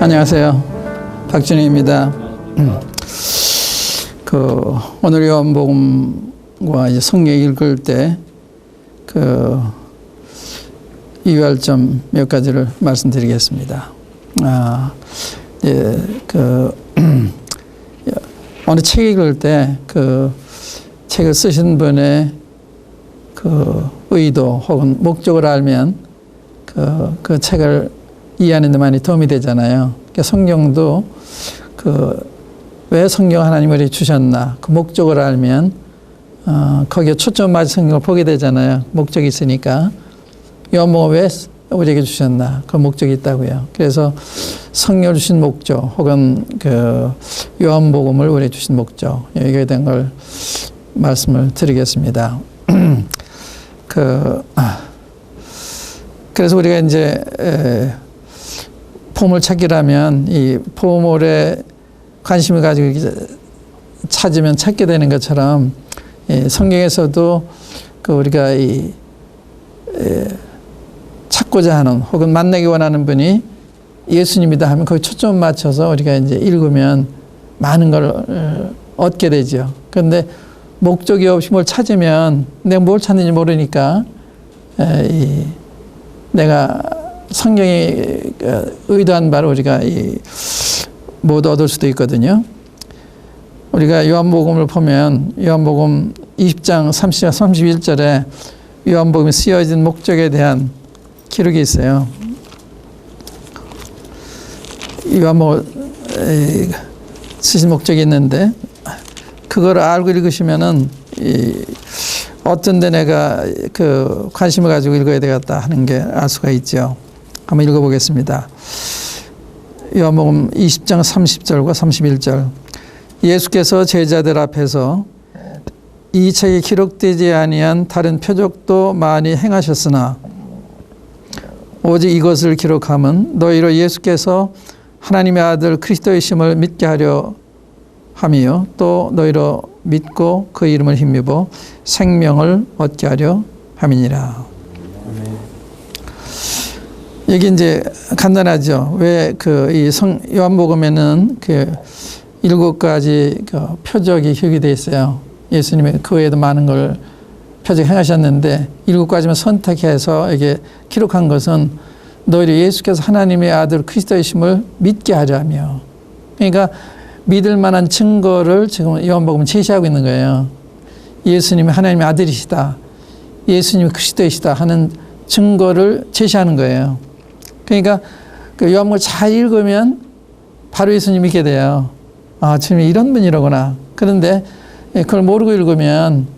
안녕하세요. 박준희입니다. 오늘 요한복음과 이제 성경 읽을 때 유의할 점 몇 가지를 말씀드리겠습니다. 어느 책 읽을 때 책을 쓰신 분의 의도 혹은 목적을 알면 그 책을 이해하는 데 많이 도움이 되잖아요. 그러니까 성경도 왜 성경 하나님이 주셨나 그 목적을 알면 거기에 초점 맞은 성경을 보게 되잖아요. 목적이 있으니까. 요한복음 왜 우리에게 주셨나 그 목적이 있다고요. 그래서 성경을 주신 목적 혹은 요한복음을 우리에게 주신 목적 여기에 대한 걸 말씀을 드리겠습니다. 그래서 우리가 이제 보물찾기라면 이 보물에 관심을 가지고 찾으면 찾게 되는 것처럼 성경에서도 우리가 찾고자 하는 혹은 만나기 원하는 분이 예수님이다 하면 거기 초점 맞춰서 우리가 이제 읽으면 많은 걸 얻게 되죠. 그런데 목적이 없이 뭘 찾으면 내가 뭘 찾는지 모르니까 내가 성경이 의도한 바를 우리가 못 얻을 수도 있거든요. 우리가 요한복음을 보면 요한복음 20장 30절 31절에 요한복음이 쓰여진 목적에 대한 기록이 있어요. 요한복음 쓰신 목적이 있는데 그걸 알고 읽으시면은 어떤 데 내가 관심을 가지고 읽어야 되겠다 하는 게 알 수가 있죠. 한번 읽어보겠습니다. 요한복음 20장 30절과 31절. 예수께서 제자들 앞에서 이 책에 기록되지 아니한 다른 표적도 많이 행하셨으나 오직 이것을 기록함은 너희로 예수께서 하나님의 아들 그리스도이심을 믿게 하려 함이요 또 너희로 믿고 그 이름을 힘입어 생명을 얻게 하려 함이니라. 여기 이제 간단하죠. 왜 이 요한복음에는 7가지 표적이 기록이 되어 있어요. 예수님이 그 외에도 많은 걸 표적 행하셨는데 7가지만 선택해서 이게 기록한 것은 너희를 예수께서 하나님의 아들 그리스도이심을 믿게 하려 하며, 그러니까 믿을 만한 증거를 지금 요한복음은 제시하고 있는 거예요. 예수님이 하나님의 아들이시다, 예수님이 그리스도이시다 하는 증거를 제시하는 거예요. 그러니까 요한복음을 잘 읽으면 바로 예수님 믿게 돼요. 아, 주님이 이런 분이로구나. 그런데 그걸 모르고 읽으면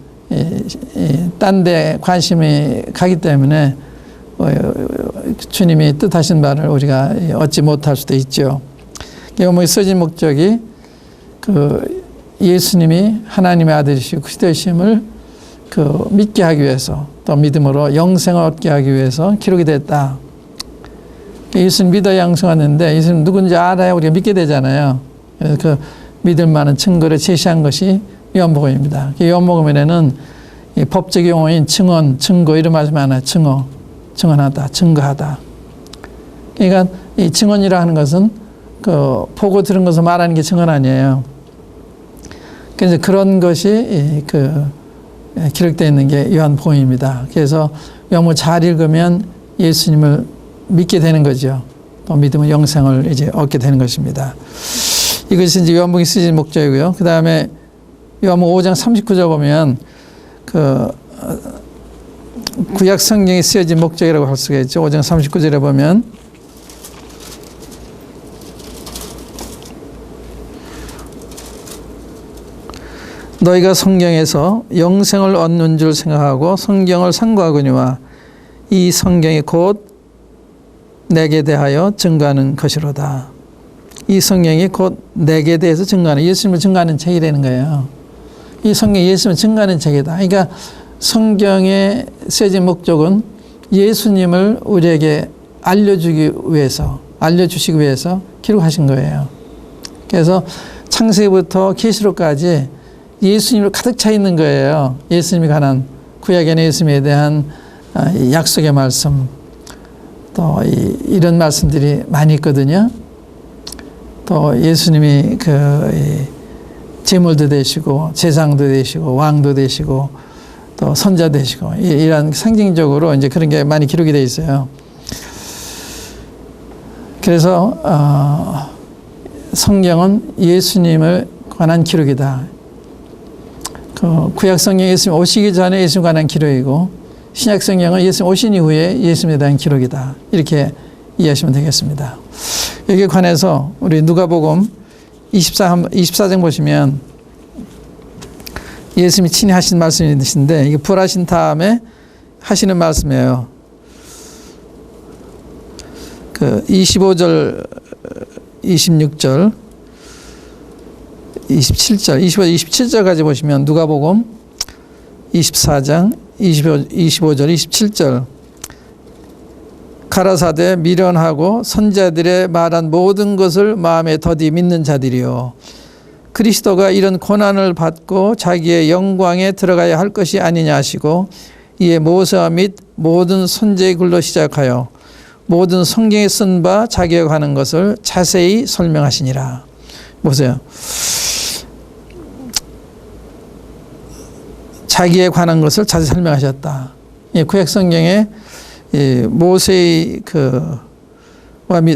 딴 데 관심이 가기 때문에 주님이 뜻하신 바를 우리가 얻지 못할 수도 있죠. 요한복음이 써진 목적이 예수님이 하나님의 아들이시고 그리스도이심을 믿게 하기 위해서, 또 믿음으로 영생을 얻게 하기 위해서 기록이 됐다. 예수님 믿어야 영생하는데 예수님 누군지 알아야 우리가 믿게 되잖아요. 그래서 믿을 만한 증거를 제시한 것이 요한복음입니다. 요한복음에는 법적 용어인 증언, 증거 이런 말씀 많아요. 증언하다, 증거하다. 그러니까 이 증언이라 하는 것은 보고 들은 것을 말하는 게 증언 아니에요. 그래서 그런 것이 기록되어 있는 게 요한복음입니다. 그래서 요한복음을 잘 읽으면 예수님을 믿게 되는 거죠. 또 믿으면 영생을 이제 얻게 되는 것입니다. 이것이 이제 요한복음이 쓰여진 목적이고요. 그 다음에 요한복음 5장 39절 보면 구약 성경이 쓰여진 목적이라고 할 수가 있죠. 5장 39절에 보면 너희가 성경에서 영생을 얻는 줄 생각하고 성경을 상고하거니와 이 성경이 곧 내게 대하여 증거하는 것이로다. 이 성경이 곧 내게 대해서 증거하는, 예수님을 증거하는 책이라는 거예요. 이 성경이 예수님을 증거하는 책이다. 그러니까 성경의 쓰여진 목적은 예수님을 우리에게 알려주시기 위해서 기록하신 거예요. 그래서 창세기부터 계시록까지 예수님을 가득 차 있는 거예요. 예수님이 관한 구약에는 예수님에 대한 약속의 말씀, 또 이런 말씀들이 많이 있거든요. 또 예수님이 제물도 되시고 제상도 되시고 왕도 되시고 또 선자 되시고 이런 상징적으로 이제 그런 게 많이 기록이 되어 있어요. 그래서 성경은 예수님을 관한 기록이다. 구약 성경 예수님 오시기 전에 예수님 관한 기록이고 신약 성경은 예수님 오신 이후에 예수님에 대한 기록이다. 이렇게 이해하시면 되겠습니다. 여기에 관해서 우리 누가복음 24장 보시면 예수님이 친히 하신 말씀이신데 이게 부활하신 다음에 하시는 말씀이에요. 25절, 26절, 27절, 27절까지 보시면 누가복음 24장 25절, 27절 가라사대 미련하고 선자들의 말한 모든 것을 마음에 더디 믿는 자들이요 그리스도가 이런 고난을 받고 자기의 영광에 들어가야 할 것이 아니냐 하시고 이에 모세와 및 모든 선지의 글로 시작하여 모든 성경에 쓴 바 자기에 관한 것을 자세히 설명하시니라. 보세요. 자기에 관한 것을 자세히 설명하셨다. 구약 성경에 모세의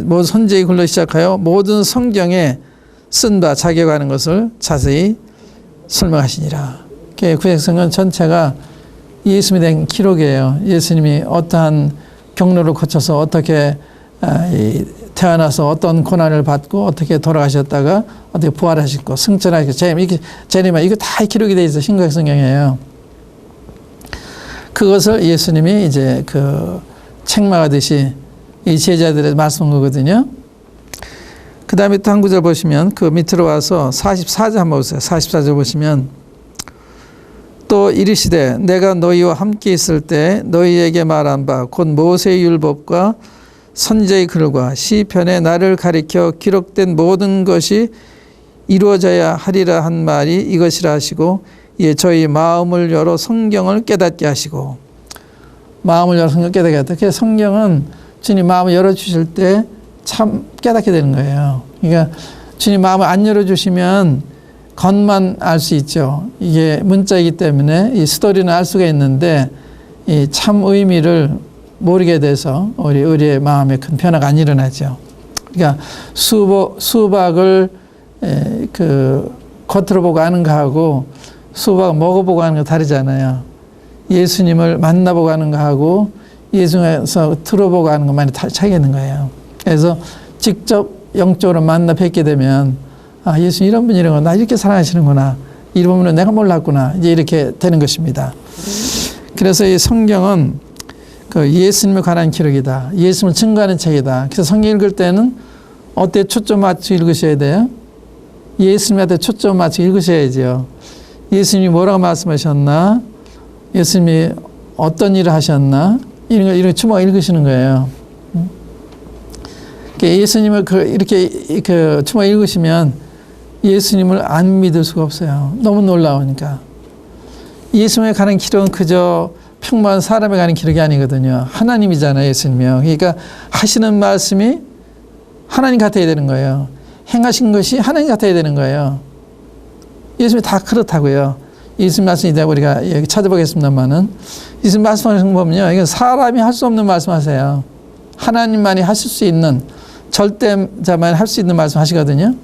모든 선지의 글로 시작하여 모든 성경에 쓴 바 자기에 관한 것을 자세히 설명하시니라. 구약 성경 전체가 예수님에 대한 기록이에요. 예수님이 어떠한 경로를 거쳐서 어떻게 태어나서 어떤 고난을 받고 어떻게 돌아가셨다가 어떻게 부활하셨고 승천하시고 재림하 이거 다 기록이 되어 있어. 신구약 성경이에요. 그것을 예수님이 이제 책망하듯이 이 제자들의 말씀한 거거든요. 그 다음에 또 한 구절 보시면 그 밑으로 와서 44절 한번 보세요. 44절 보시면 또 이르시되 내가 너희와 함께 있을 때 너희에게 말한 바 곧 모세의 율법과 선지의 글과 시편에 나를 가리켜 기록된 모든 것이 이루어져야 하리라 한 말이 이것이라 하시고 예 저희 마음을 열어 성경을 깨닫게 하시고 마음을 열어 성경을 깨닫게 하셨다. 그래서 성경은 주님 마음을 열어주실 때 참 깨닫게 되는 거예요. 그러니까 주님 마음을 안 열어주시면 겉만 알 수 있죠. 이게 문자이기 때문에 이 스토리는 알 수가 있는데 이 참 의미를 모르게 돼서 우리의 마음에 큰 변화가 안 일어나죠. 그러니까 수박을 겉으로 보고 아는 거하고 수박 먹어보고 하는 거 다르잖아요. 예수님을 만나보고 하는 거하고 예수님에서 들어보고 하는 거 많이 차이가 있는 거예요. 그래서 직접 영적으로 만나 뵙게 되면 아, 예수님 이런 분이라고 나 이렇게 사랑하시는구나. 이런 분은 내가 몰랐구나. 이제 이렇게 되는 것입니다. 그래서 이 성경은 예수님에 관한 기록이다. 예수님을 증거하는 책이다. 그래서 성경 읽을 때는 어때 초점 맞춰 읽으셔야 돼요? 예수님한테 초점 맞춰 읽으셔야죠. 예수님이 뭐라고 말씀하셨나? 예수님이 어떤 일을 하셨나? 이런 거 주먹 읽으시는 거예요. 예수님을 이렇게 주먹 읽으시면 예수님을 안 믿을 수가 없어요. 너무 놀라우니까. 예수님에 관한 기록은 그저 평범한 사람에 관한 기록이 아니거든요. 하나님이잖아요, 예수님이요. 그러니까 하시는 말씀이 하나님 같아야 되는 거예요. 행하신 것이 하나님 같아야 되는 거예요. 예수님이 다 그렇다고요. 예수님 말씀이 이제 우리가 여기 찾아보겠습니다만은 예수님 말씀하시는 거 보면요. 이건 사람이 할 수 없는 말씀하세요. 하나님만이 하실 수 있는 절대자만 할 수 있는 말씀 하시거든요.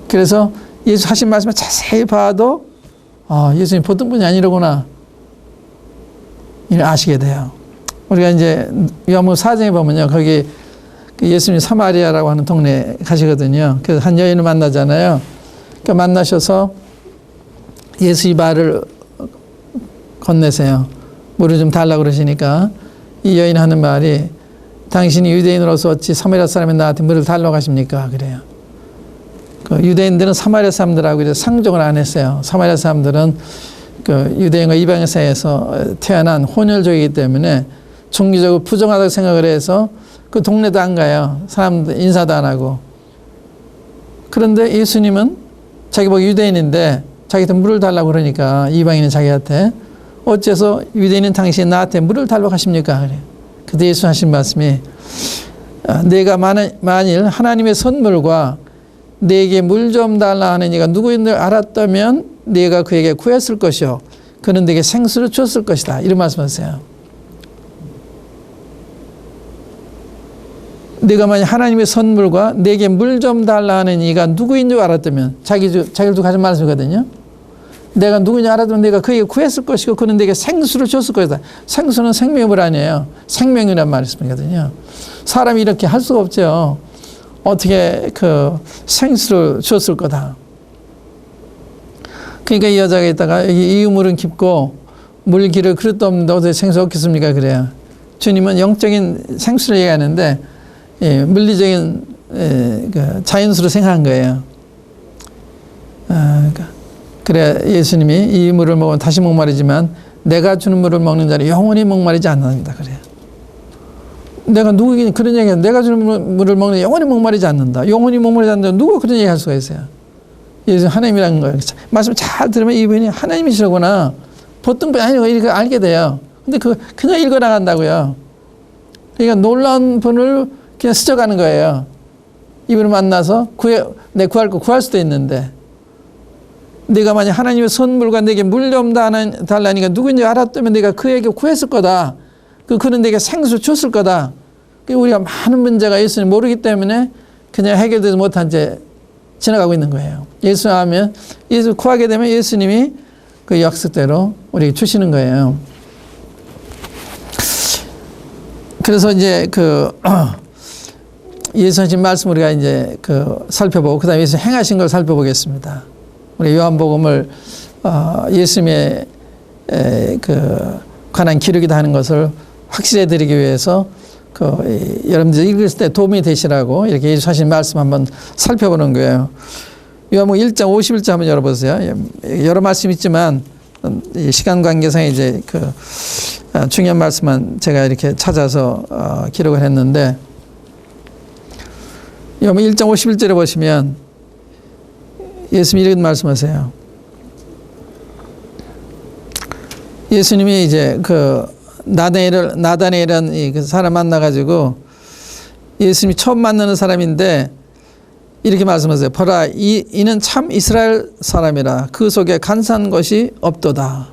그래서 예수 하신 말씀을 자세히 봐도 예수님 보통 분이 아니로구나 아시게 돼요. 우리가 이제 요한복음 4장에 보면요. 거기 예수님이 사마리아라고 하는 동네에 가시거든요. 그래서 한 여인을 만나잖아요. 그러니까 만나셔서 예수의 말을 건네세요. 물을 좀 달라고 그러시니까 이 여인이 하는 말이 당신이 유대인으로서 어찌 사마리아 사람이 나한테 물을 달라고 하십니까? 그래요. 유대인들은 사마리아 사람들하고 이제 상종을 안 했어요. 사마리아 사람들은 유대인과 이방인 사이에서 태어난 혼혈족이기 때문에 종교적으로 부정하다고 생각을 해서 그 동네도 안 가요. 사람들 인사도 안 하고. 그런데 예수님은 자기 보기 유대인인데 자기한테 물을 달라고 그러니까 이방인은 자기한테 어째서 유대인인 당신이 나한테 물을 달라고 하십니까? 그래요. 그때 예수 하신 말씀이 내가 만일 하나님의 선물과 내게 물 좀 달라 하는 이가 누구인 줄 알았다면 내가 그에게 구했을 것이요 그는 내게 생수를 줬을 것이다. 이런 말씀하세요. 내가 만약 하나님의 선물과 내게 물 좀 달라 하는 이가 누구인 줄 알았다면 자기도 가진 말씀이거든요. 내가 누구인지 알았다면 내가 그에게 구했을 것이고 그는 내게 생수를 줬을 것이다. 생수는 생명의 물 아니에요. 생명이란 말씀이거든요. 사람이 이렇게 할 수가 없죠. 어떻게 그 생수를 줬을 거다. 그러니까 이 여자가 있다가 이 우물은 깊고 물 길을 그릇도 없는데 어떻게 생수 얻겠습니까? 그래요. 주님은 영적인 생수를 얘기하는데 물리적인 그 자연수로 생각한 거예요. 그래 예수님이 이 물을 먹으면 다시 목마르지만 내가 주는 물을 먹는 자는 영원히 목마르지 않는다 그래요. 내가 누구긴 그런 얘기해요. 내가 주는 물을 먹는 영원히 목마르지 않는다. 영원히 목마르지 않는다. 누가 그런 얘기 할 수가 있어요. 예수 하나님이라는 거예요. 말씀 잘 들으면 이분이 하나님이시라구나. 보통 분이 아니고 이렇게 알게 돼요. 근데 그냥 읽어나간다고요. 그러니까 놀라운 분을 그냥 스쳐가는 거예요. 이분을 만나서 구할 거 구할 수도 있는데 내가 만약 하나님의 선물과 내게 물 좀 달라니까 누구인지 알았다면 내가 그에게 구했을 거다. 그는 내게 생수 줬을 거다. 우리가 많은 문제가 예수님 모르기 때문에 그냥 해결되지 못한 채 지나가고 있는 거예요. 예수 하면 예수 구하게 되면 예수님이 그 약속대로 우리에게 주시는 거예요. 그래서 이제 예수 하신 말씀 우리가 이제 살펴보고 그다음에 예수 행하신 걸 살펴보겠습니다. 우리 요한복음을 예수님의 관한 기록이다 하는 것을 확실해 드리기 위해서 여러분들 읽을 때 도움이 되시라고 이렇게 예수 하신 말씀 한번 살펴보는 거예요. 요한복음 1장 51절 한번 열어보세요. 여러 말씀 있지만 시간 관계상 이제 중요한 말씀만 제가 이렇게 찾아서 기록을 했는데 요한복음 1장 51절에 보시면 예수님이 이런 말씀하세요. 예수님이 이제 나다네일이라는 그 사람 만나가지고 예수님이 처음 만나는 사람인데 이렇게 말씀하세요. 보라, 이는 참 이스라엘 사람이라 그 속에 간사한 것이 없도다.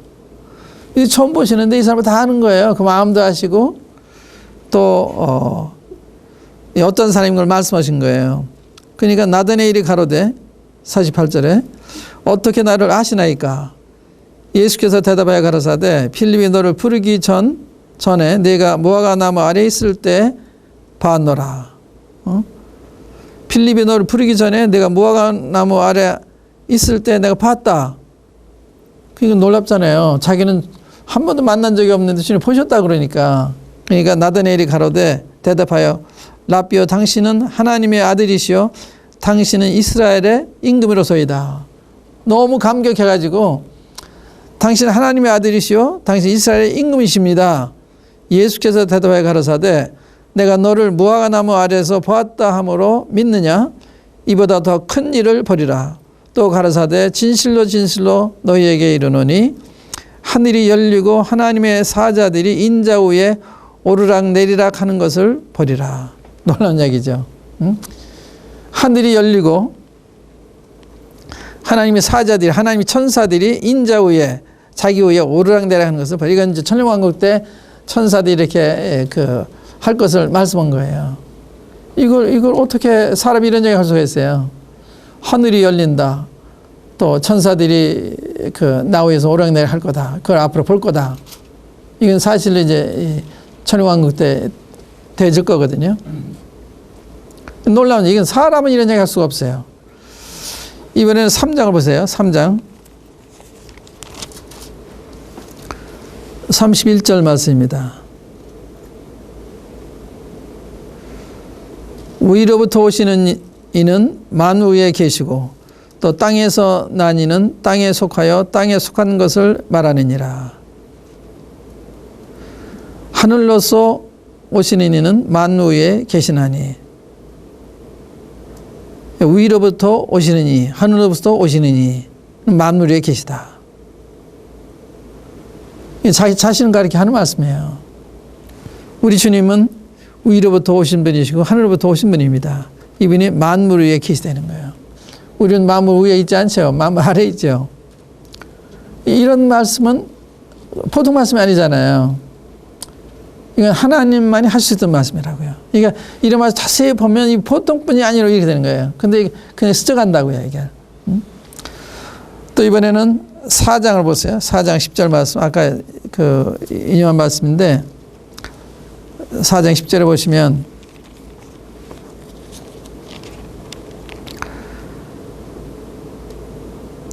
처음 보시는데 이 사람을 다 아는 거예요. 그 마음도 아시고 또 어떤 사람인 걸 말씀하신 거예요. 그러니까 나다네일이 가로되 48절에 어떻게 나를 아시나이까? 예수께서 대답하여 가라사대 필립이 너를 부르기 전에 내가 무화과 나무 아래 있을 때 봤노라. 필립이 너를 부르기 전에 내가 무화과 나무 아래 있을 때 내가 봤다. 그러니까 놀랍잖아요. 자기는 한 번도 만난 적이 없는데 주님 보셨다 그러니까. 그러니까 나다네일이 가로되 대답하여 라비오 당신은 하나님의 아들이시요 당신은 이스라엘의 임금이로소이다. 너무 감격해가지고 당신은 하나님의 아들이시요 당신 이스라엘의 임금이십니다. 예수께서 대답하여 가라사대 내가 너를 무화과 나무 아래에서 보았다 함으로 믿느냐? 이보다 더 큰 일을 벌이라. 또 가라사대 진실로 진실로 너희에게 이르노니 하늘이 열리고 하나님의 사자들이 인자 위에 오르락내리락 하는 것을 보리라. 놀라운 얘기죠. 응? 하늘이 열리고 하나님의 사자들이 하나님의 천사들이 인자 위에 자기 위에 오르락내리락 하는 것을 보리라. 이건 이제 천년왕국 때 천사들이 이렇게 할 것을 말씀한 거예요. 이걸 어떻게 사람이 이런 얘기 할 수가 있어요. 하늘이 열린다. 또 천사들이 나 위에서 오르락내리락 할 거다. 그걸 앞으로 볼 거다. 이건 사실 이제 천년왕국 때 되질 거거든요. 놀라운 이건 사람은 이런 얘기 할 수가 없어요. 이번에는 3장을 보세요. 3장 31절 말씀입니다. 위로부터 오시는 이는 만우 위에 계시고 또 땅에서 난 이는 땅에 속하여 땅에 속한 것을 말하느니라. 하늘로서 오시는 이는 만우 위에 계시나니 위로부터 오시는 이 하늘로부터 오시는 이 만물 위에 계시다. 자기 자신을 가리켜 하는 말씀이에요. 우리 주님은 위로부터 오신 분이시고 하늘로부터 오신 분입니다. 이분이 만물 위에 계시다는 거예요. 우리는 만물 위에 있지 않죠. 만물 아래에 있죠. 이런 말씀은 보통 말씀이 아니잖아요. 이건 하나님만이 할 수 있던 말씀이라고요. 그러니까 이런 말씀 자세히 보면 이 보통 분이 아니라고 이렇게 되는 거예요. 근데 그냥 스쳐간다고요, 이게. 또 이번에는 4장을 보세요. 4장 10절 말씀. 아까 그 인용한 말씀인데 4장 10절에 보시면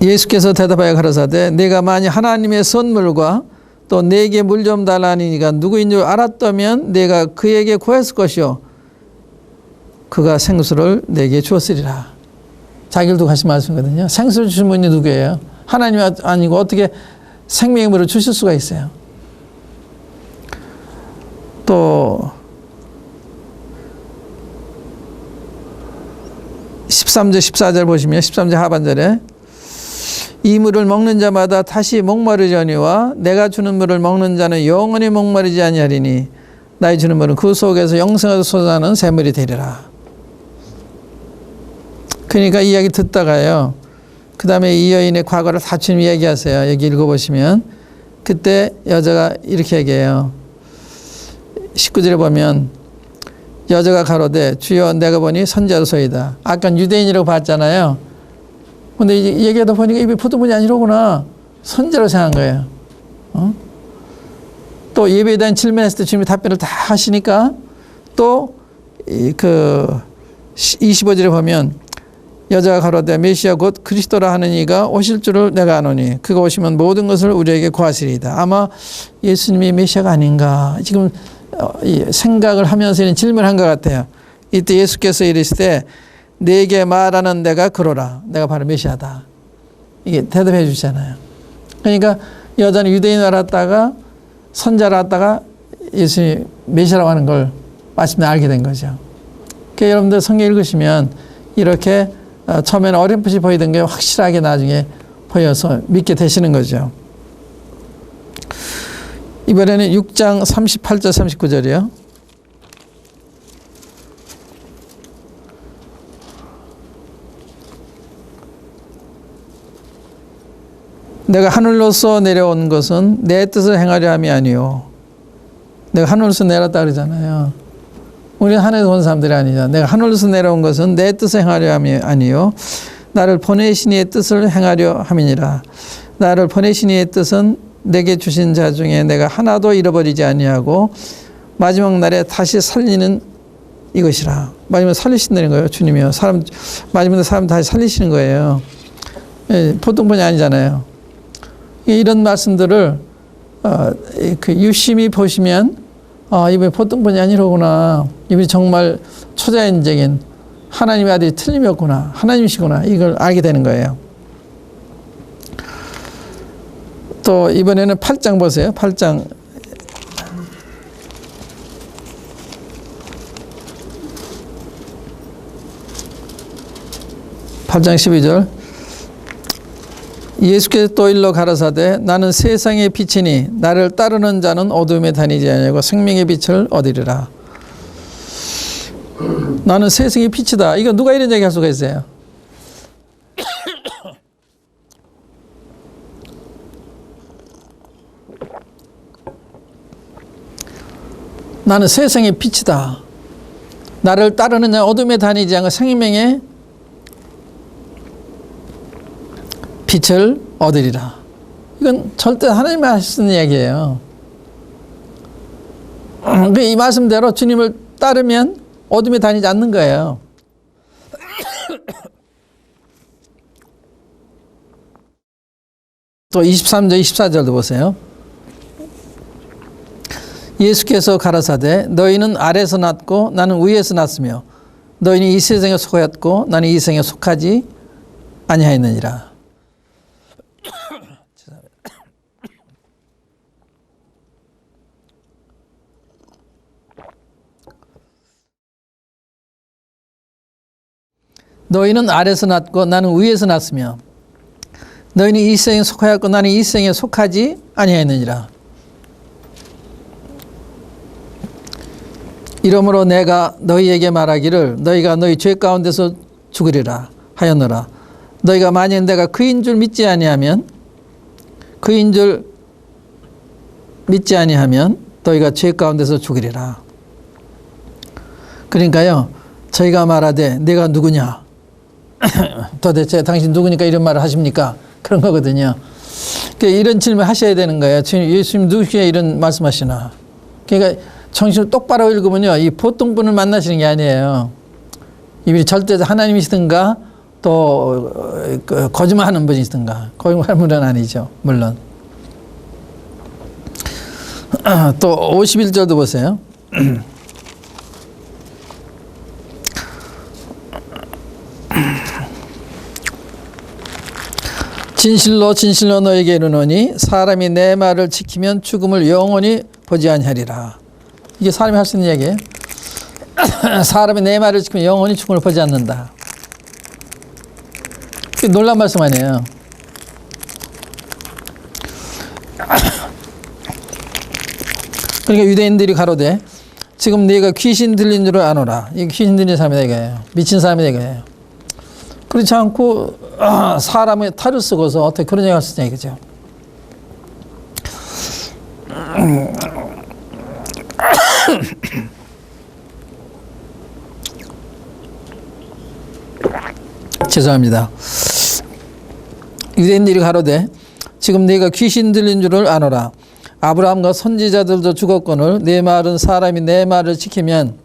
예수께서 대답하여 가라사대 내가 만일 하나님의 선물과 또 내게 물 좀 달라니가 누구인 줄 알았다면 내가 그에게 구했을 것이요 그가 생수를 내게 주었으리라. 자기를 두고 하신 말씀이거든요. 생수를 주신 분이 누구예요? 하나님이 아니고 어떻게 생명의 물을 주실 수가 있어요? 또 13절 14절 보시면 13절 하반절에 이 물을 먹는 자마다 다시 목마르려니와 내가 주는 물을 먹는 자는 영원히 목마르지 아니하리니 나의 주는 물은 그 속에서 영생하여 솟아나는 샘물이 되리라. 그러니까 이 이야기 듣다가요. 그 다음에 이 여인의 과거를 다 주님 이야기하세요. 여기 읽어보시면 그때 여자가 이렇게 얘기해요. 19절에 보면 여자가 가로되 주여 내가 보니 선지자로소이다. 아까 유대인이라고 봤잖아요. 근데 이제 얘기하다 보니까 이게 보통 분이 아니로구나. 선지자로 생각한 거예요. 또 예배에 대한 질문했을 때 주님이 답변을 다 하시니까 또 그 25절에 보면 여자가 가로되 메시아 곧 그리스도라 하는 이가 오실 줄을 내가 아노니 그가 오시면 모든 것을 우리에게 구하시리이다. 아마 예수님이 메시아가 아닌가 지금 생각을 하면서 이런 질문을 한 것 같아요. 이때 예수께서 이르시되 내게 말하는 내가 그러라. 내가 바로 메시아다. 이게 대답해 주잖아요. 그러니까 여자는 유대인을 알았다가 선자를 알았다가 예수님이 메시아라고 하는 걸 마침내 알게 된 거죠. 그러니까 여러분들 성경 읽으시면 이렇게 처음에는 어렴풋이 보이던 게 확실하게 나중에 보여서 믿게 되시는 거죠. 이번에는 6장 38절 39절이요. 내가 하늘로서 내려온 것은 내 뜻을 행하려 함이 아니요. 내가 하늘로서 내려왔다 그러잖아요. 우리는 하늘에서 온 사람들이 아니잖아. 내가 하늘로서 내려온 것은 내 뜻을 행하려 함이 아니요. 나를 보내신 이의 뜻을 행하려 함이니라. 나를 보내신 이의 뜻은 내게 주신 자 중에 내가 하나도 잃어버리지 아니하고 마지막 날에 다시 살리는 이것이라. 마지막에 살리신다는 거예요. 주님이요. 마지막에 사람 다시 살리시는 거예요. 보통 분이 아니잖아요. 이런 말씀들을 유심히 보시면 이분이 보통 분이 아니로구나. 이분이 정말 초자연적인 하나님의 아들이 틀림이 없구나. 하나님이시구나. 이걸 알게 되는 거예요. 또 이번에는 8장 보세요. 8장. (8장 12절) 예수께서 또 일러 가라사대 나는 세상의 빛이니 나를 따르는 자는 어둠에 다니지 아니하고 생명의 빛을 얻으리라. 나는 세상의 빛이다. 이거 누가 이런 얘기 할 수가 있어요? 나는 세상의 빛이다. 나를 따르는 자 어둠에 다니지 않고 생명의 빛을 얻으리라. 이건 절대 하나님이 하시는 얘기예요. 이 말씀대로 주님을 따르면 어둠에 다니지 않는 거예요. 또 23절 24절도 보세요. 예수께서 가라사대 너희는 아래에서 났고 나는 위에서 났으며 너희는 이 세상에 속하였고 나는 이 세상에 속하지 아니하였느니라. 너희는 아래에서 났고 나는 위에서 났으며 너희는 이 세상에 속하였고 나는 이 세상에 속하지 아니하였느니라. 이러므로 내가 너희에게 말하기를 너희가 너희 죄 가운데서 죽으리라 하였노라. 너희가 만일 내가 그인 줄 믿지 아니하면 너희가 죄 가운데서 죽으리라. 그러니까요, 저희가 말하되 내가 누구냐? 도대체 당신 누구니까 이런 말을 하십니까? 그런 거거든요. 그러니까 이런 질문 하셔야 되는 거예요. 예수님 누구시에 이런 말씀하시나? 그러니까 정신을 똑바로 읽으면요, 이 보통 분을 만나시는 게 아니에요. 이분이 절대 하나님이시든가 또 거짓말하는 분이시든가, 거짓말하는 분은 아니죠, 물론. 또 51절도 보세요. 진실로 진실로 너에게 이르노니 사람이 내 말을 지키면 죽음을 영원히 보지 아니하리라. 이게 사람이 할 수 있는 얘기예요. 사람이 내 말을 지키면 영원히 죽음을 보지 않는다. 그게 놀라운 말씀 아니에요. 그러니까 유대인들이 가로되 지금 네가 귀신 들린 줄 아노라. 이게 귀신 들린 사람이다 이거예요. 미친 사람이다 이거예요. 그렇지 않고 사람의 탈을 쓰고서 어떻게 그런 얘기 할 수 있냐 이거죠. 죄송합니다. 유대인들이 가로되 지금 네가 귀신 들린 줄을 아노라. 아브라함과 선지자들도 죽었거늘 내 말은 사람이 내 말을 지키면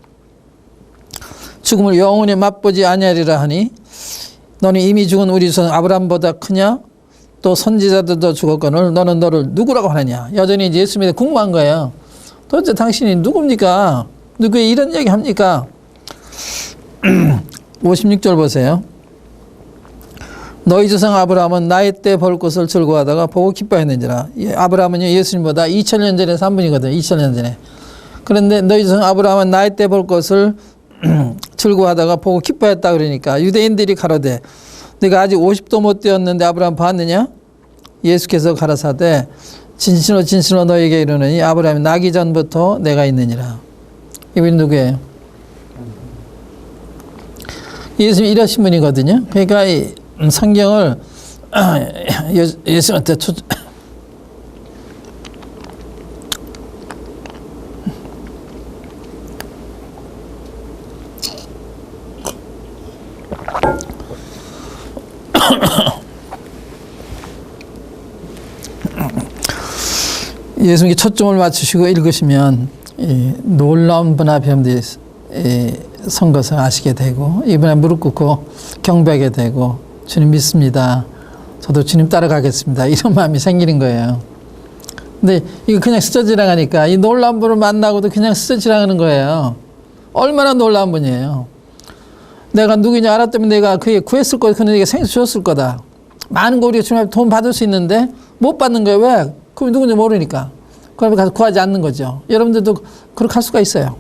죽음을 영원히 맛보지 아니하리라 하니 너는 이미 죽은 우리 son 아브라함보다 크냐? 또 선지자들도 죽었거늘 너는 너를 누구라고 하느냐? 여전히 이제 예수님에 궁금한 거예요. 도대체 당신이 누굽니까? 누구에 이런 얘기 합니까? 56절 보세요. 너희 조상 아브라함은 나이 때 볼 것을 즐거워하다가 보고 기뻐했는지라. 아브라함은 예수님보다 2000년 전에 산 분이거든요. 2000년 전에. 그런데 너희 조상 아브라함은 나이 때 볼 것을 즐거워하다가 보고 기뻐했다 그러니까 유대인들이 가로되 내가 아직 50도 못 되었는데 아브라함 봤느냐? 예수께서 가라사대 진실로 진실로 너에게 이르노니 아브라함이 나기 전부터 내가 있느니라. 이분이 누구예요? 예수님이 이러신 분이거든요. 그러니까 이 성경을 예수한테 예수님께 초점을 맞추시고 읽으시면 이 놀라운 분화병들이 선 것을 아시게 되고 이번에 무릎 꿇고 경배하게 되고 주님 믿습니다. 저도 주님 따라가겠습니다. 이런 마음이 생기는 거예요. 근데 이거 그냥 스쳐 지나가니까 이 놀라운 분을 만나고도 그냥 스쳐 지나가는 거예요. 얼마나 놀라운 분이에요. 내가 누구냐 알았다면 내가 그게 구했을 거다. 그는 내게 생수 줬을 거다. 많은 거 우리가 주님 앞에 돈 받을 수 있는데 못 받는 거예요. 왜? 그럼 누군지 모르니까. 그러면 가서 구하지 않는 거죠. 여러분들도 그렇게 할 수가 있어요.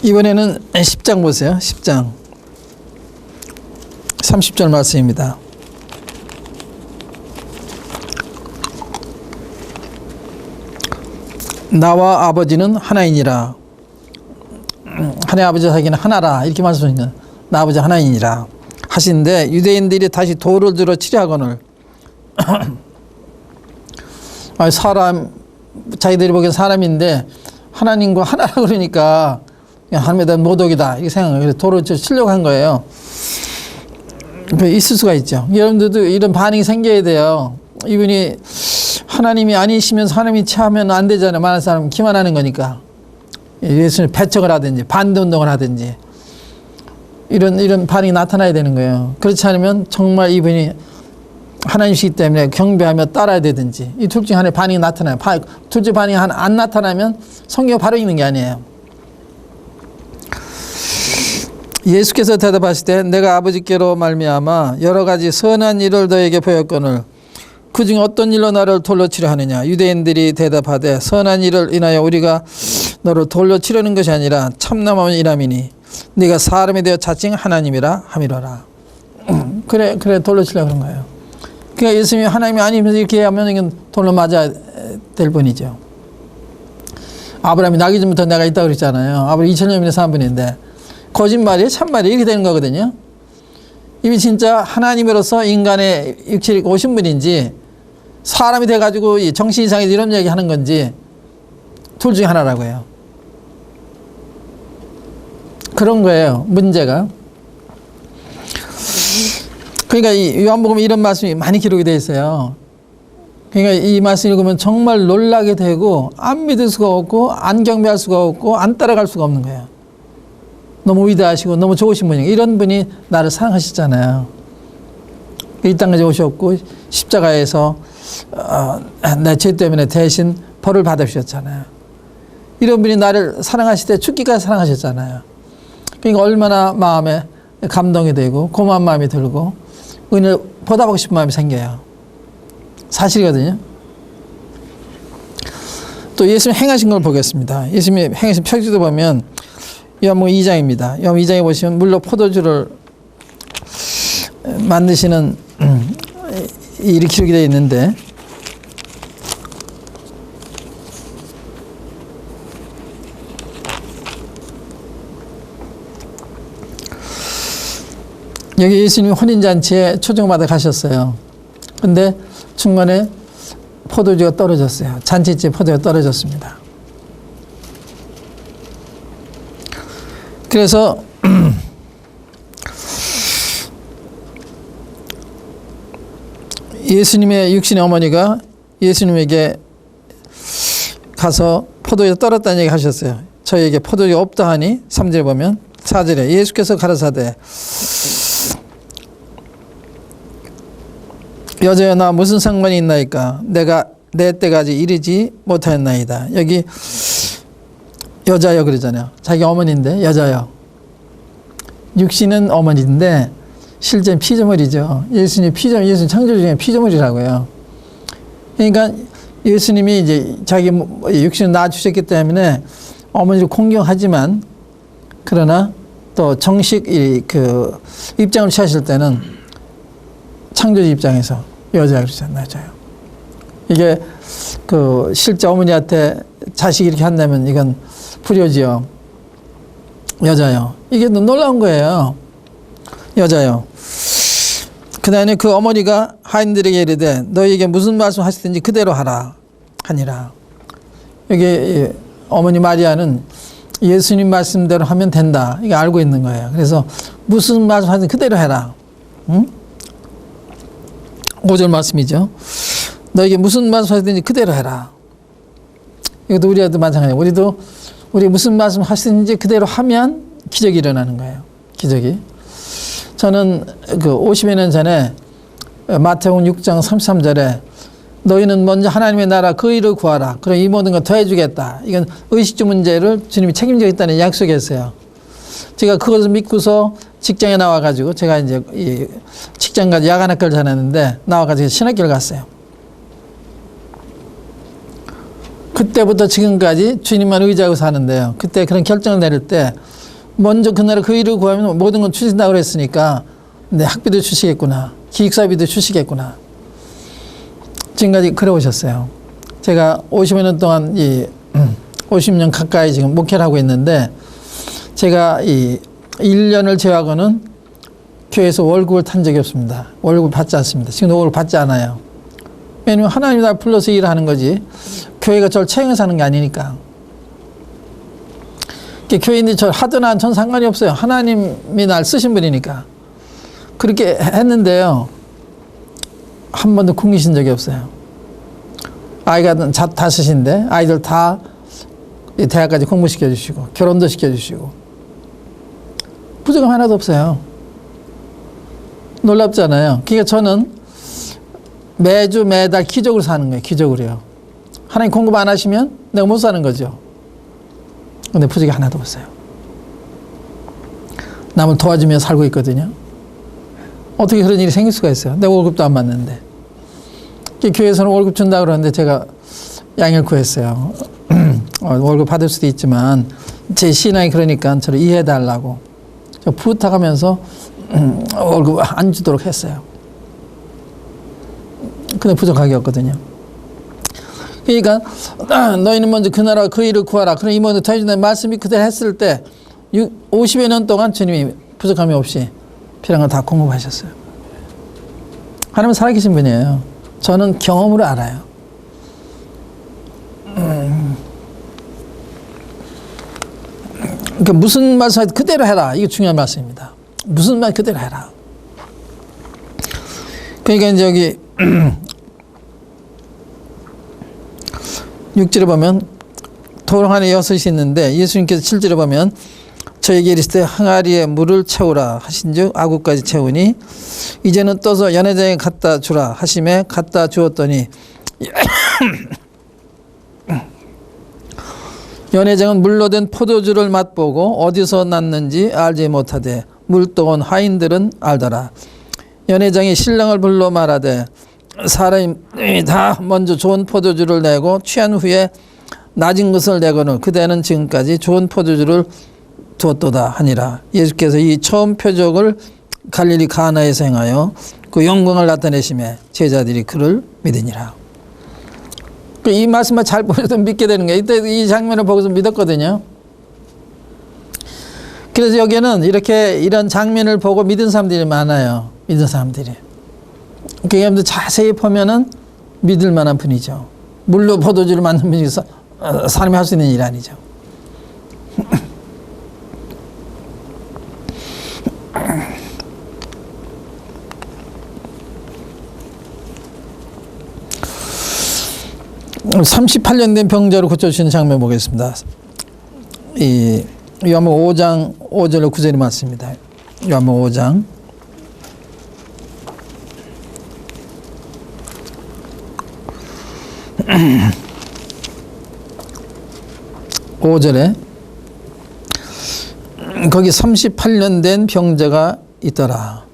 이번에는 10장 보세요. 10장 30절 말씀입니다. 나와 아버지는 하나이니라. 하나님 아버지 사기는 하나라 이렇게 말씀하시는 나 아버지 하나이니라 하시는데 유대인들이 다시 돌을 들어 치려하거늘 사람 자기들이 보기엔 사람인데 하나님과 하나라 그러니까 하나님에 대한 모독이다 이렇게 생각해서 돌을 치려고 한 거예요. 있을 수가 있죠. 여러분들도 이런 반응이 생겨야 돼요. 이분이 하나님이 아니시면서 하나님이 체하면 안 되잖아요. 많은 사람은 기만하는 거니까. 예수님 배척을 하든지 반대운동을 하든지 이런 반응이 나타나야 되는 거예요. 그렇지 않으면 정말 이분이 하나님이시기 때문에 경배하며 따라야 되든지 이 둘 중에 하나의 반응이 나타나요. 둘째 반응이 안 나타나면 성경 바로 읽는 게 아니에요. 예수께서 대답하실 때 내가 아버지께로 말미암아 여러 가지 선한 일을 너에게 보였거늘 그 중에 어떤 일로 나를 돌로 치려 하느냐. 유대인들이 대답하되 선한 일을 인하여 우리가 너를 돌로 치려는 것이 아니라 참남하면 이람이니 네가 사람이 되어 자칭 하나님이라 함이로라. 그래 돌로 치려고 그런 거예요. 그러니까 예수님이 하나님이 아니면서 이렇게 하면 이건 돌로 맞아야 될 뿐이죠. 아브라함이 나기 전부터 내가 있다고 그랬잖아요. 아브라함이 2000년 산 분인데 거짓말이에요? 참말이에요? 이렇게 되는 거거든요. 이미 진짜 하나님으로서 인간의 육체를 오신 분인지 사람이 돼가지고 정신 이상해서 이런 얘기 하는 건지 둘 중에 하나라고 해요. 그런 거예요. 문제가. 그러니까 이 요한복음에 이런 말씀이 많이 기록이 되어 있어요. 그러니까 이 말씀 읽으면 정말 놀라게 되고 안 믿을 수가 없고 안 경배할 수가 없고 안 따라갈 수가 없는 거예요. 너무 위대하시고 너무 좋으신 분이에요. 이런 분이 나를 사랑하시잖아요. 이 땅까지 오셨고 십자가에서 내 죄 때문에 대신 벌을 받으셨잖아요. 이런 분이 나를 사랑하실 때 죽기까지 사랑하셨잖아요. 그러니까 얼마나 마음에 감동이 되고 고마운 마음이 들고 은혜를 보답하고 싶은 마음이 생겨요. 사실이거든요. 또 예수님 행하신 걸 보겠습니다. 예수님이 행하신 표지도 보면 요한복음 2장입니다. 요한복음 2장에 보시면 물로 포도주를 만드시는 일이 기록이 되어 있는데 여기 예수님이 혼인잔치에 초청을 받아 가셨어요. 근데 중간에 포도주가 떨어졌어요. 잔치집에 포도주가 떨어졌습니다. 그래서 예수님의 육신의 어머니가 예수님에게 가서 포도주가 떨었다는 얘기 하셨어요. 저희에게 포도주가 없다 하니 3절에 보면 4절에 예수께서 가라사대 여자여 나 무슨 상관이 있나이까 내가 내 때까지 이르지 못하였나이다. 여기 여자여 그러잖아요. 자기 어머니인데 여자여. 육신은 어머니인데 실제는 피조물이죠. 예수님 예수님 창조 중에 피조물이라고요. 그러니까 예수님이 이제 자기 육신을 낳아주셨기 때문에 어머니를 공경하지만 그러나 또 정식 그 입장을 취하실 때는 창조주 입장에서 여자가 그러잖아요. 이게 그 실제 어머니한테 자식이 이렇게 한다면 이건 불효지요. 여자요. 이게 놀라운 거예요. 여자요. 그 다음에 그 어머니가 하인들에게 이르되 너희에게 무슨 말씀 하시든지 그대로 하라 하니라. 여기 어머니 마리아는 예수님 말씀대로 하면 된다. 이거 알고 있는 거예요. 그래서 무슨 말씀 하든지 그대로 해라. 응? 5절 말씀이죠. 너에게 무슨 말씀 하시든지 그대로 해라. 이것도 우리한테 마찬가지예요. 우리 무슨 말씀 하시든지 그대로 하면 기적이 일어나는 거예요. 기적이. 저는 그 50여 년 전에 마태복음 6장 33절에 너희는 먼저 하나님의 나라 그 의를 구하라. 그럼 이 모든 거 더해주겠다. 이건 의식주 문제를 주님이 책임지겠다는 약속이었어요. 제가 그것을 믿고서 직장에 나와가지고 제가 이제 이 직장까지 야간학교를 다녔는데 나와가지고 신학교를 갔어요. 그때부터 지금까지 주님만 의지하고 사는데요. 그때 그런 결정을 내릴 때 먼저 그 나라 그 일을 구하면 모든 건 주신다고 그랬으니까 내 학비도 주시겠구나. 기숙사비도 주시겠구나. 지금까지 그래 오셨어요. 제가 50여 년 동안 50년 가까이 지금 목회를 하고 있는데 제가 이 1년을 제외하고는 교회에서 월급을 탄 적이 없습니다. 월급을 받지 않습니다. 지금도 월급을 받지 않아요. 왜냐면 하나님이 날 불러서 일을 하는 거지 교회가 저를 채용해서 하는 게 아니니까. 교회인들이 저를 하든 안 전 상관이 없어요. 하나님이 날 쓰신 분이니까. 그렇게 했는데요. 한 번도 굶기신 적이 없어요. 아이가 다섯인데 아이들 다 대학까지 공부시켜주시고 결혼도 시켜주시고 부족함 하나도 없어요. 놀랍잖아요. 그러니까 저는 매주 매달 기적으로 사는 거예요. 기적으로요. 하나님 공급 안 하시면 내가 못 사는 거죠. 근데 부족이 하나도 없어요. 남을 도와주며 살고 있거든요. 어떻게 그런 일이 생길 수가 있어요. 내 월급도 안 받는데. 교회에서는 월급 준다고 그러는데 제가 양해를 구했어요. 월급 받을 수도 있지만 제 신앙이 그러니까 저를 이해해달라고 부탁하면서 월급 안 주도록 했어요. 근데 부족하게 없거든요. 그러니까 너희는 먼저 그 나라 그 일을 구하라. 그럼 이모는 다윗의 말씀이 그대로 했을 때 50여 년 동안 주님이 부족함이 없이 필요한 거 다 공급하셨어요. 하나님은 살아계신 분이에요. 저는 경험으로 알아요. 그러니까 무슨 말씀 그대로 해라. 이게 중요한 말씀입니다. 무슨 말 그대로 해라. 그러니까 이제 여기 6절에 보면 돌 안에 6이 있는데 예수님께서 7절에 보면 저에게 이르시되 항아리에 물을 채우라 하신즉 아구까지 채우니 이제는 떠서 연회장에 갖다 주라 하심에 갖다 주었더니 연회장은 물로 된 포도주를 맛보고 어디서 났는지 알지 못하되 물떠온 하인들은 알더라. 연회장이 신랑을 불러 말하되 사람이 다 먼저 좋은 포도주를 내고 취한 후에 낮은 것을 내거늘 그대는 지금까지 좋은 포도주를 두었도다 하니라. 예수께서 이 처음 표적을 갈릴리 가나에서 행하여 그 영광을 나타내심에 제자들이 그를 믿으니라. 이 말씀만 잘 보여도 믿게 되는 거예요. 이때 이 장면을 보고서 믿었거든요. 그래서 여기에는 이렇게 이런 장면을 보고 믿은 사람들이 많아요. 믿은 사람들이. 그러니까 자세히 보면은 믿을 만한 분이죠. 물로 포도주를 만든 분이 사람이 할 수 있는 일이 아니죠. (38년) 된 병자로 고쳐주시는 장면 보겠습니다. 이 요한복음 5장 5절로 9절이 맞습니다. 요한복음 5장 5절에 거기 38년 된 병자가 있더라.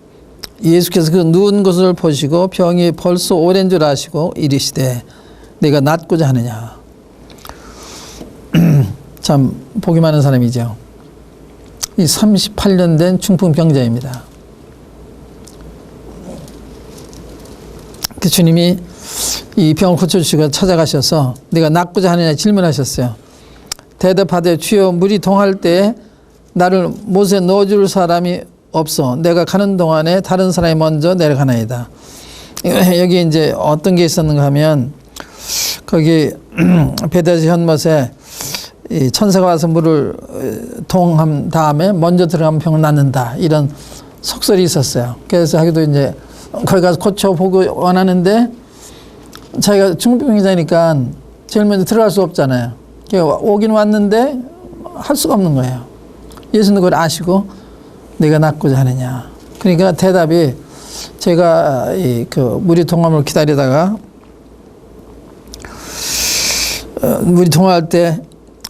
예수께서 그 누운 것을 보시고 병이 벌써 오랜 줄 아시고 이르시되 내가 낫고자 하느냐. 참 복이 많은 사람이죠. 이 38년 된 중풍병자입니다. 그 주님이 이 병을 고쳐주시고 찾아가셔서 내가 낫고자 하느냐 질문하셨어요. 대답하되 주여 물이 동할 때에 나를 못에 넣어줄 사람이 없어 내가 가는 동안에 다른 사람이 먼저 내려가나이다. 여기 이제 어떤 게 있었는가 하면 거기 베다시 현못에 이 천사가 와서 물을 통한 다음에 먼저 들어가면 병을 낫는다 이런 속설이 있었어요. 그래서 하기도 이제 거기 가서 고쳐보고 원하는데 자기가 중풍병자니까 제일 먼저 들어갈 수 없잖아요. 오긴 왔는데 할 수가 없는 거예요. 예수는 그걸 아시고 내가 낫고자 하느냐. 그러니까 대답이 제가 그 물이 통함을 기다리다가 물이 통할 때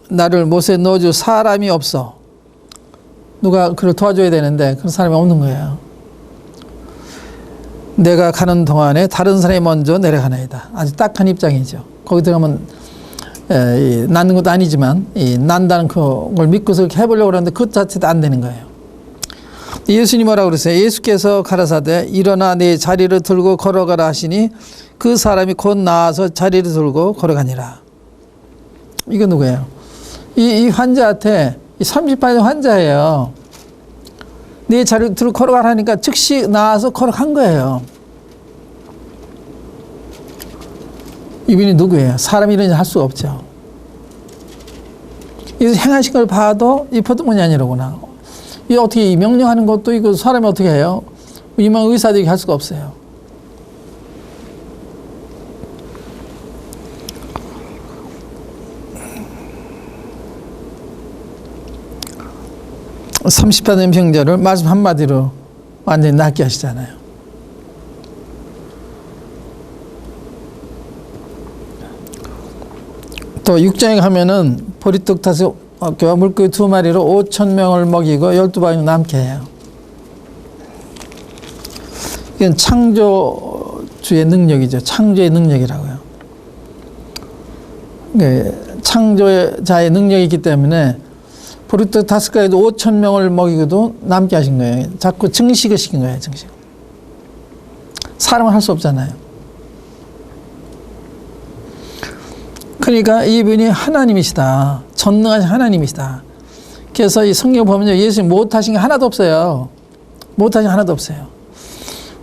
나를 못에 넣어줄 사람이 없어. 누가 그를 도와줘야 되는데 그런 사람이 없는 거예요. 내가 가는 동안에 다른 사람이 먼저 내려가나이다. 아주 딱한 입장이죠. 거기 들어가면 낫는 것도 아니지만 난다는 그걸 믿고서 이렇게 해보려고 하는데 그 자체도 안 되는 거예요. 예수님이 뭐라고 그러세요? 예수께서 가라사대 일어나 내 자리를 들고 걸어가라 하시니 그 사람이 곧 나와서 자리를 들고 걸어가니라. 이거 누구예요? 이 환자한테 38년 환자예요. 내 자리를 들고 걸어가라 하니까 즉시 나와서 걸어간 거예요. 이분이 누구예요? 사람이 이런 일 할 수가 없죠. 이 행하신 걸 봐도 이 보통문이 아니로구나. 이 어떻게 명령하는 것도 이거 사람이 어떻게 해요? 이만 의사들이 할 수가 없어요. (38년) 병자를 말씀 한마디로 완전히 낫게 하시잖아요. 또 6장에 가면은 보리떡 5개와 물고기 2마리로 5,000명을 먹이고 12방이 남게 해요. 이건 창조주의 능력이죠. 창조의 능력이라고요. 창조자의 능력이 있기 때문에 보리떡 5가지도 5,000명을 먹이고도 남게 하신 거예요. 자꾸 증식을 시킨 거예요. 증식. 사람은 할 수 없잖아요. 그러니까 이분이 하나님이시다. 전능하신 하나님이시다. 그래서 이 성경 보면요, 예수님 못하신 게 하나도 없어요. 못하신 게 하나도 없어요.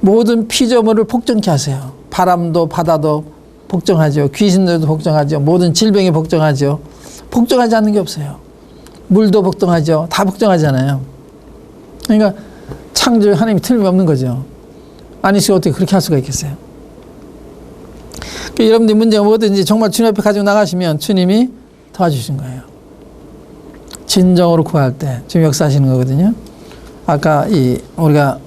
모든 피조물을 복종케 하세요. 바람도 바다도 복종하죠. 귀신들도 복종하죠. 모든 질병에 복종하죠. 복종하지 않는 게 없어요. 물도 복종하죠. 다 복종하잖아요. 그러니까 창조의 하나님이 틀림없는 거죠. 아니시고 어떻게 그렇게 할 수가 있겠어요? 그러니까 여러분들 문제가 뭐든지 정말 주님 앞에 가지고 나가시면 주님이 도와주신 거예요. 진정으로 구할 때 주님 역사하시는 거거든요. 아까 우리가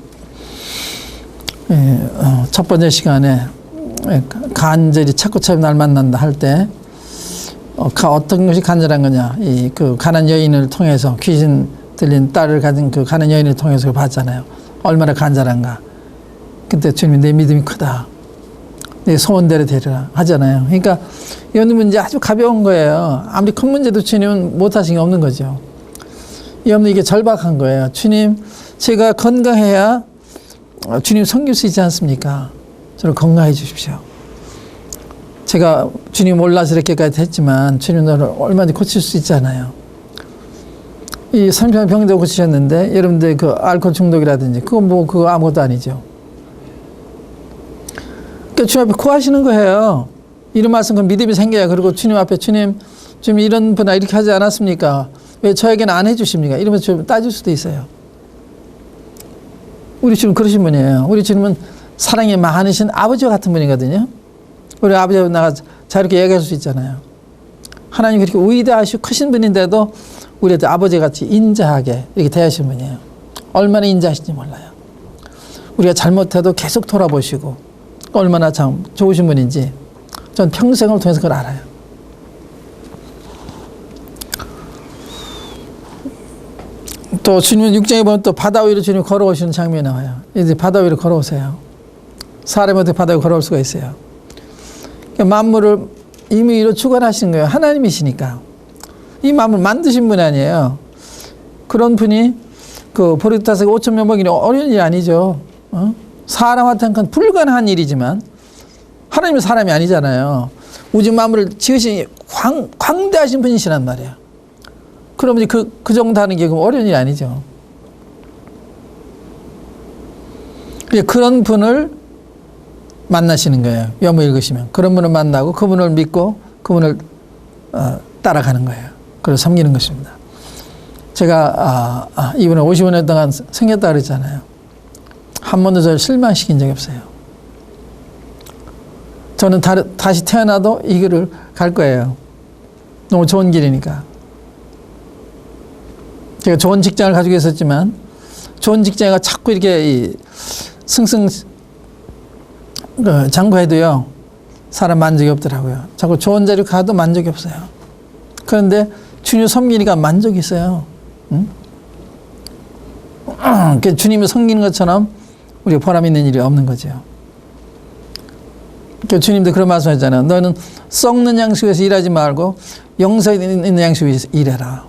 첫 번째 시간에 간절히 찾고처럼 날 만난다 할 때 어떤 것이 간절한 거냐, 그 가난 여인을 통해서, 귀신 들린 딸을 가진 그 가난 여인을 통해서 봤잖아요. 얼마나 간절한가. 그때 주님이 내 믿음이 크다, 내 소원대로 되리라 하잖아요. 그러니까 이 문제 아주 가벼운 거예요. 아무리 큰 문제도 주님은 못하신 게 없는 거죠. 여러분, 이게 절박한 거예요. 주님, 제가 건강해야 주님 섬길 수 있지 않습니까? 저를 건강해 주십시오. 제가 주님 몰라서 이렇게까지 했지만 주님 너를 얼마든지 고칠 수 있잖아요. 이 30년 병도 고치셨는데 여러분들 그 알코올 중독이라든지 그거 아무것도 아니죠. 그러니까 주님 앞에 구하시는 거예요. 이런 말씀, 그 믿음이 생겨야. 그리고 주님 앞에 주님 이런 분아 이렇게 하지 않았습니까? 왜 저에게는 안 해주십니까? 이러면서 좀 따질 수도 있어요. 우리 주님 그러신 분이에요. 우리 주님은 사랑이 많으신 아버지와 같은 분이거든요. 우리 아버지하고 나가 자유롭게 얘기할 수 있잖아요. 하나님 그렇게 위대하시고 크신 분인데도 우리한테 아버지같이 인자하게 이렇게 대하시는 분이에요. 얼마나 인자하신지 몰라요. 우리가 잘못해도 계속 돌아보시고 얼마나 참 좋으신 분인지 전 평생을 통해서 그걸 알아요. 또 주님은 6장에 보면 또 바다 위로 주님이 걸어오시는 장면이 나와요. 이제 바다 위로 걸어오세요. 사람이 어떻게 바다 위로 걸어올 수가 있어요? 그러니까 만물을 이미 위로 주관하시는 거예요. 하나님이시니까. 이 만물 만드신 분 아니에요. 그런 분이 그 보리도 다스리고 5천 명 먹이는 어려운 일이 아니죠. 사람한테는 불가능한 일이지만 하나님은 사람이 아니잖아요. 우주 만물을 지으신 광대하신 분이시란 말이에요. 그러면 이제 그 정도 하는 게 어려운 일이 아니죠. 그런 분을 만나시는 거예요. 요모 읽으시면. 그런 분을 만나고 그분을 믿고 그분을 따라가는 거예요. 그래서 섬기는 것입니다. 제가 이분을 55년 동안 섬겼다 그랬잖아요. 한 번도 저를 실망시킨 적이 없어요. 저는 다시 태어나도 이 길을 갈 거예요. 너무 좋은 길이니까. 제가 좋은 직장을 가지고 있었지만 좋은 직장이 자꾸 이렇게 승승 장구해도요 사람 만족이 없더라고요. 자꾸 좋은 자리로 가도 만족이 없어요. 그런데 주님 섬기니까 만족이 있어요. 응? 주님을 섬기는 것처럼 우리가 보람 있는 일이 없는 거죠. 주님도 그런 말씀 하잖아요. 너는 썩는 양식에서 일하지 말고 영생 있는 양식에서 일해라.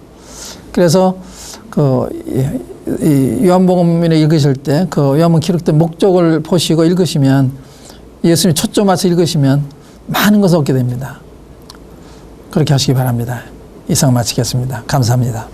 그래서 요한복음을 읽으실 때 그 요한복음 기록된 목적을 보시고 읽으시면, 예수님이 초점 맞춰 읽으시면 많은 것을 얻게 됩니다. 그렇게 하시기 바랍니다. 이상 마치겠습니다. 감사합니다.